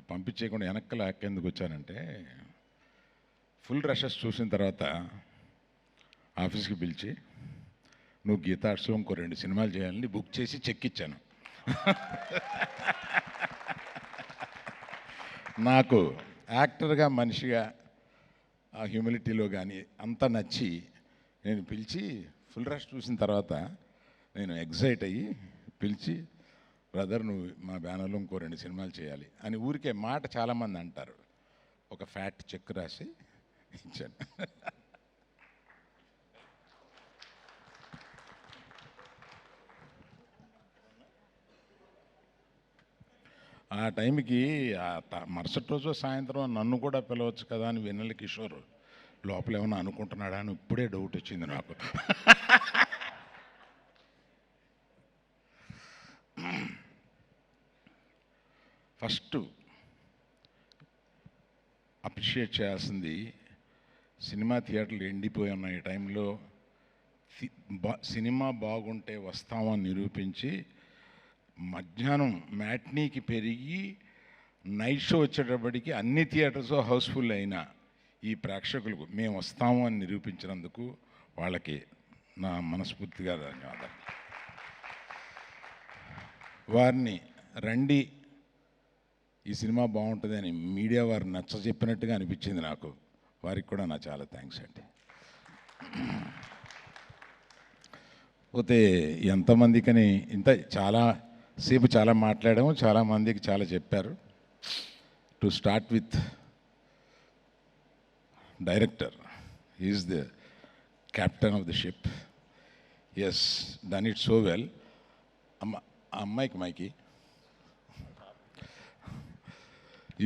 పంపించేయకుండా వెనక్కి ఎందుకు వచ్చానంటే, ఫుల్ రషెస్ చూసిన తర్వాత ఆఫీస్కి పిలిచి, నువ్వు గీతా ఆర్ట్స్లో ఇంకో 2 సినిమాలు చేయాలని బుక్ చేసి చెక్ ఇచ్చాను. నాకు యాక్టర్గా, మనిషిగా, ఆ హ్యూమిలిటీలో కానీ అంతా నచ్చి నేను పిలిచి, ఫుల్ రష్ చూసిన తర్వాత నేను ఎగ్జైట్ అయ్యి పిలిచి, బ్రదర్ నువ్వు మా బ్యానర్లో ఇంకో 2 సినిమాలు చేయాలి అని ఊరికే మాట చాలామంది అంటారు. ఒక ఫ్యాట్ చెక్ రాసి ఇచ్చాను. ఆ టైంకి మరుసటి రోజు సాయంత్రం నన్ను కూడా పిలవచ్చు కదా అని వెన్నెల కిషోర్ లోపల ఏమన్నా అనుకుంటున్నాడా అని ఇప్పుడే డౌట్ వచ్చింది నాకు. ఫస్ట్ అప్రిషియేట్ చేయాల్సింది, సినిమా థియేటర్లు ఎండిపోయి ఉన్న ఈ టైంలో సినిమా బాగుంటే వస్తామని నిరూపించి మధ్యాహ్నం మ్యాట్నీకి పెరిగి నైట్ షో వచ్చేటప్పటికి అన్ని థియేటర్స్ హౌస్ఫుల్ అయిన ఈ ప్రేక్షకులకు మేము వస్తాము అని నిరూపించినందుకు వాళ్ళకి నా మనస్ఫూర్తిగా ధన్యవాదాలు. వారిని రండి ఈ సినిమా బాగుంటుంది అని మీడియా వారు నచ్చ చెప్పినట్టుగా అనిపించింది నాకు. వారికి కూడా నా చాలా థ్యాంక్స్ అండి. పోతే ఎంతమందికని ఇంత చాలా సేపు చాలా మాట్లాడాము, చాలామందికి చాలా చెప్పారు. To start with director, is the captain of the ship. Yes, done it so well. అమ్మాయికి మైకి,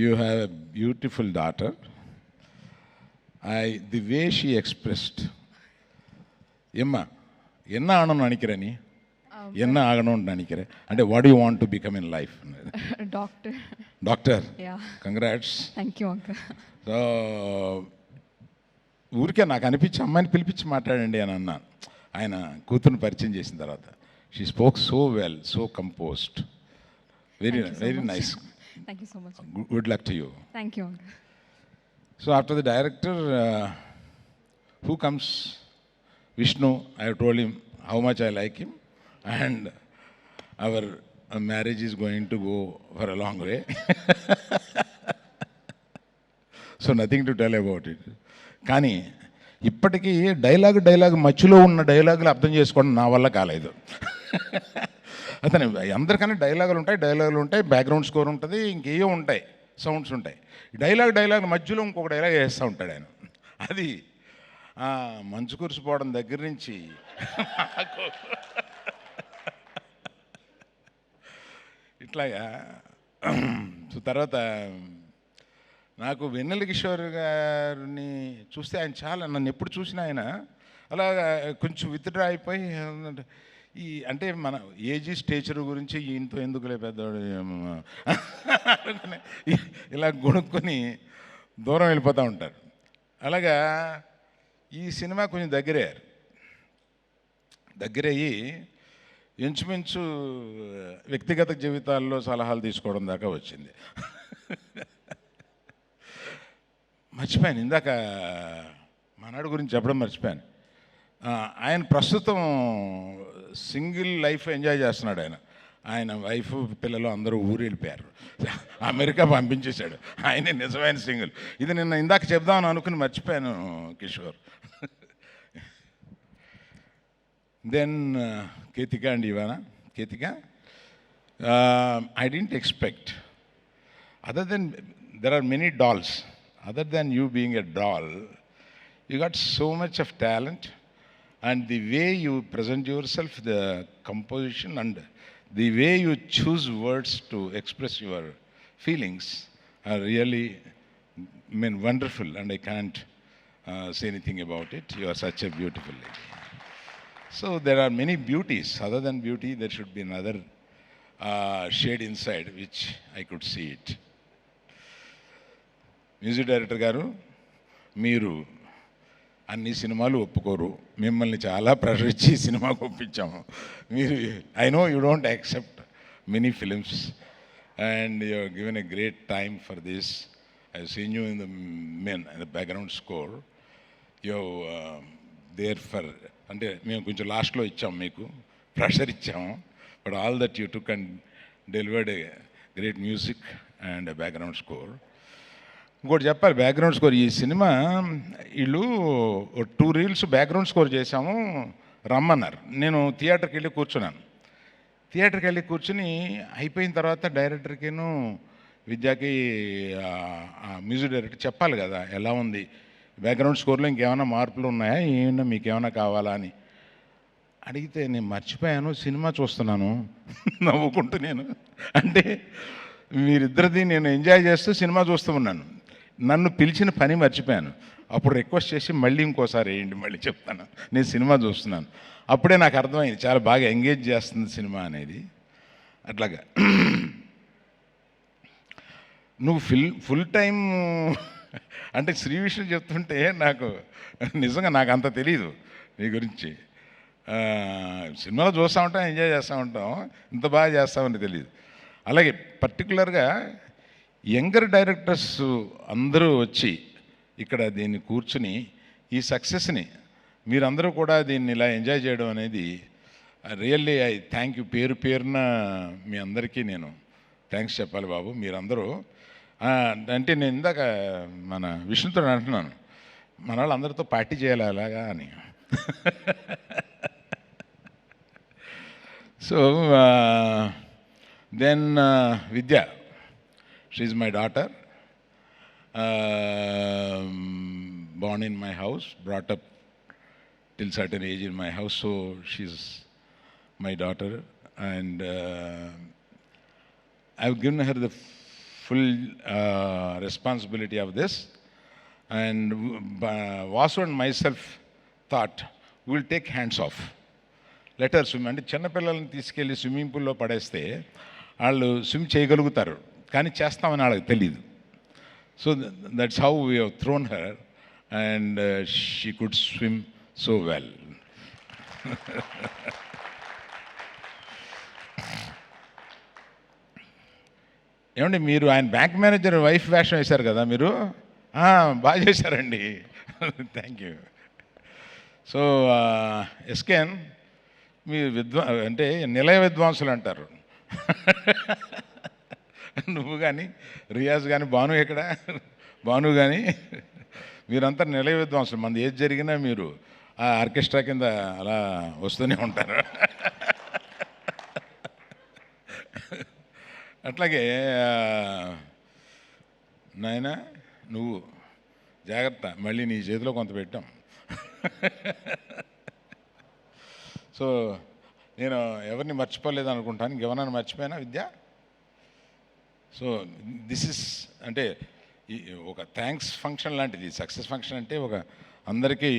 you have a beautiful daughter. The way she expressed, Emma, enna aanonu nanikira nee, enna aganonu nanikira ante what do you want to become in life? Doctor. Yeah, congrats. thank you uncle. So ఊరికే నాకు అనిపించి అమ్మాయిని పిలిపించి మాట్లాడండి అని అన్నాను. ఆయన కూతురుని పరిచయం చేసిన తర్వాత she spoke so well, so composed, very nice. Thank you so much. Good luck to you. Thank you uncle. So after the director, who comes? Vishnu. I have told him how much I like him, and our marriage is going to go for a long way. So nothing to tell about it. కానీ ఇప్పటికీ dialogue మధ్యలో ఉన్న డైలాగులు అర్థం చేసుకోవడం నా వల్ల కాలేదు. అతను అందరికన్నా డైలాగులు ఉంటాయి, బ్యాక్గ్రౌండ్ స్కోర్ ఉంటుంది, ఇంకేయో ఉంటాయి, సౌండ్స్ ఉంటాయి. డైలాగ్ మధ్యలో ఇంకొక డైలాగ్ వేస్తూ ఉంటాడు ఆయన. అది మంచు కురిసిపోవడం దగ్గర నుంచి ఇట్లాగా. తర్వాత నాకు వెన్నెల కిషోర్ గారిని చూస్తే ఆయన చాలా, నన్ను ఎప్పుడు చూసినా ఆయన అలాగా కొంచెం విత్డ్రా అయిపోయి, అంటే మన ఏజ్ స్టేచర్ గురించి ఈయనతో ఎందుకులే పెద్దవాడు ఇలా గొనుక్కొని దూరం వెళ్ళిపోతూ ఉంటారు. అలాగా ఈ సినిమా కొంచెం దగ్గరయ్యి ఇంచుమించు వ్యక్తిగత జీవితాల్లో సలహాలు తీసుకోవడం దాకా వచ్చింది. మర్చిపోయాను, ఇందాక మనాడు గురించి చెప్పడం మర్చిపోయాను. ఆయన ప్రస్తుతం సింగిల్ లైఫ్ ఎంజాయ్ చేస్తున్నాడు. ఆయన వైఫ్ పిల్లలు అందరూ ఊరు వెళ్ళిపోయారు, అమెరికా పంపించేశాడు. ఆయనే నిజమైన సింగిల్. ఇది నిన్న ఇందాక చెప్దామని అనుకుని మర్చిపోయాను Kishore. Then Ketika and Ivana. Ketika, I didn't expect, other than there are many dolls, other than you being a doll, you got so much of talent, and the way you present yourself, the composition and the way you choose words to express your feelings are really, wonderful, and I can't say anything about it. You are such a beautiful lady. So there are many beauties. Other than beauty, there should be another shade inside which I could see it. Music director గారు, మీరు అన్ని సినిమాలు ఒప్పుకోరు, మిమ్మల్ని చాలా pressure ఇచ్చి సినిమాకు ఒప్పించాము. మీరు, I know you don't accept many films, and you've given a great time for this. I've seen you in the background score. You're there for, అంటే మేము కొంచెం లాస్ట్లో ఇచ్చాం మీకు ప్రెషర్ ఇచ్చాము, but all that you took and delivered a great music and background score. ఇంకోటి చెప్పాలి, background score ఈ సినిమా వీళ్ళు 2 రీల్స్ బ్యాక్గ్రౌండ్ స్కోర్ చేశాము, రమ్మన్నారు. నేను థియేటర్కి వెళ్ళి కూర్చుని అయిపోయిన తర్వాత డైరెక్టర్కిను విద్యాకి మ్యూజిక్ డైరెక్టర్ చెప్పాలి కదా ఎలా ఉంది బ్యాక్గ్రౌండ్ స్కోర్లో, ఇంకేమైనా మార్పులు ఉన్నాయా, ఏమన్నా మీకు ఏమైనా కావాలా అని అడిగితే నేను మర్చిపోయాను, సినిమా చూస్తున్నాను నవ్వుకుంటూ. నేను అంటే మీరిద్దరిది నేను ఎంజాయ్ చేస్తూ సినిమా చూస్తూ ఉన్నాను, నన్ను పిలిచిన పని మర్చిపోయాను. అప్పుడు రిక్వెస్ట్ చేసి మళ్ళీ ఇంకోసారి వేయండి, మళ్ళీ చెప్తాను, నేను సినిమా చూస్తున్నాను. అప్పుడే నాకు అర్థమైంది చాలా బాగా ఎంగేజ్ చేస్తుంది సినిమా అనేది. అట్లాగా నువ్వు ఫుల్ టైం అంటే శ్రీ విషయం చెప్తుంటే నాకు నిజంగా నాకు అంత తెలీదు నీ గురించి. సినిమాలో చూస్తూ ఉంటాం, ఎంజాయ్ చేస్తూ ఉంటాం, ఇంత బాగా చేస్తామని తెలియదు. అలాగే పర్టికులర్గా యంగర్ డైరెక్టర్స్ అందరూ వచ్చి ఇక్కడ దీన్ని కూర్చుని ఈ సక్సెస్ని మీరందరూ కూడా దీన్ని ఇలా ఎంజాయ్ చేయడం అనేది రియల్లీ ఐ థ్యాంక్ యూ. పేరున మీ అందరికీ నేను థ్యాంక్స్ చెప్పాలి బాబు. మీరందరూ అంటే నేను ఇందాక మన విష్ణుతో అంటున్నాను, మన వాళ్ళందరితో పార్టీ చేయాలి అలాగా అని. So then Vidya, she is my daughter, born in my house, brought up till certain age in my house, so she's my daughter, and I've given her the full responsibility of this, and Vasu and myself thought we'll take hands off, let her swim. అంటే చిన్నపిల్లల్ని తీసుకెళ్ళి swimming పూల్లో పడేస్తే వాళ్ళు swim చేయగలుగుతారు, కానీ చేస్తామని వాళ్ళకి తెలియదు. So that's how we have thrown her, and she could swim so well. ఏమండి మీరు ఆయన బ్యాంక్ మేనేజర్ వైఫ్ వేషం వేశారు కదా మీరు, బాగా చేశారండి. Thank you. సో ఎస్కేన్ మీ అంటే నిలయ విద్వాంసులు అంటారు. నువ్వు కానీ రియాజ్ కానీ భాను ఎక్కడ భాను కానీ మీరంతా నిలయ విద్వాంసులు. మనది ఏది జరిగినా మీరు ఆ ఆర్కెస్ట్రా కింద అలా వస్తూనే ఉంటారు. అట్లాగే నాయన నువ్వు జాగ్రత్త, మళ్ళీ నీ చేతిలో కొంత పెట్టాం. సో నేను ఎవరిని మర్చిపోలేదు అనుకుంటాను, ఇంకెవరైనా మర్చిపోయినా విద్య. సో దిస్ ఇస్ అంటే ఒక థ్యాంక్స్ ఫంక్షన్ లాంటిది, సక్సెస్ ఫంక్షన్ అంటే ఒక అందరికీ.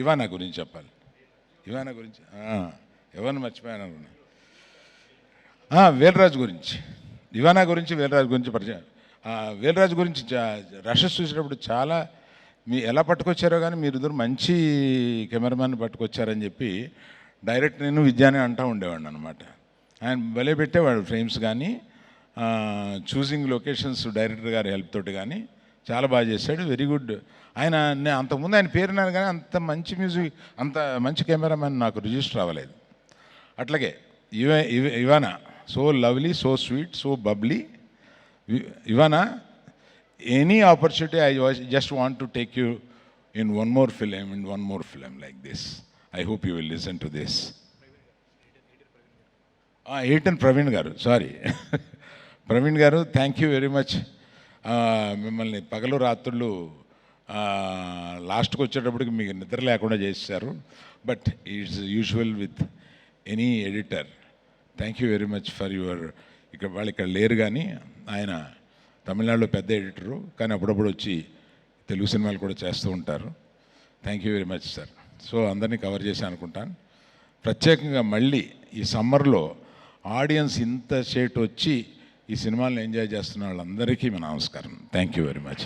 ఇవానా గురించి చెప్పాలి, ఇవానా గురించి ఎవరిని మర్చిపోయాను అనుకున్నా. వేలరాజు గురించి, ఇవానా గురించి వేలరాజు గురించి పరిచయం. వేలరాజు గురించి రషెస్ చూసేటప్పుడు చాలా ఎలా పట్టుకొచ్చారో కానీ మీరిద్దరు మంచి కెమెరామ్యాన్ పట్టుకొచ్చారని చెప్పి డైరెక్ట్ నేను విద్యానే అంటూ ఉండేవాడిని అనమాట. ఆయన భలే పెట్టేవాడు ఫ్రేమ్స్ కానీ, చూసింగ్ లొకేషన్స్ డైరెక్టర్ గారి హెల్ప్ తోటి కానీ చాలా బాగా చేశాడు. Very good. ఆయన అంతకుముందు ఆయన పేరున్నాను కానీ అంత మంచి మ్యూజిక్, అంత మంచి కెమెరామ్యాన్ నాకు రిజిస్టర్ అవ్వలేదు. అట్లాగే Ivana so lovely, so sweet, so bubbly. Ivana any opportunity I just want to take you in one more film like this. I hope you will listen to this. Aitan Praveen garu, sorry. Praveen garu, thank you very much. మిమ్మల్ని పగలు రాత్రులు లాస్ట్కి వచ్చేటప్పటికి మీకు నిద్ర లేకుండా చేశారు. But it's usual with any editor. Thank you very much for your. వాళ్ళు ఇక్కడ లేరు కానీ ఆయన తమిళనాడులో పెద్ద ఎడిటరు, కానీ అప్పుడప్పుడు వచ్చి తెలుగు సినిమాలు కూడా చేస్తూ ఉంటారు. Thank you very much sir. So అందరినీ కవర్ చేసి అనుకుంటాను. ప్రత్యేకంగా మళ్ళీ ఈ సమ్మర్లో ఆడియన్స్ ఇంత సేటు వచ్చి ఈ సినిమాలను ఎంజాయ్ చేస్తున్న వాళ్ళందరికీ మా నమస్కారం. Thank you very much.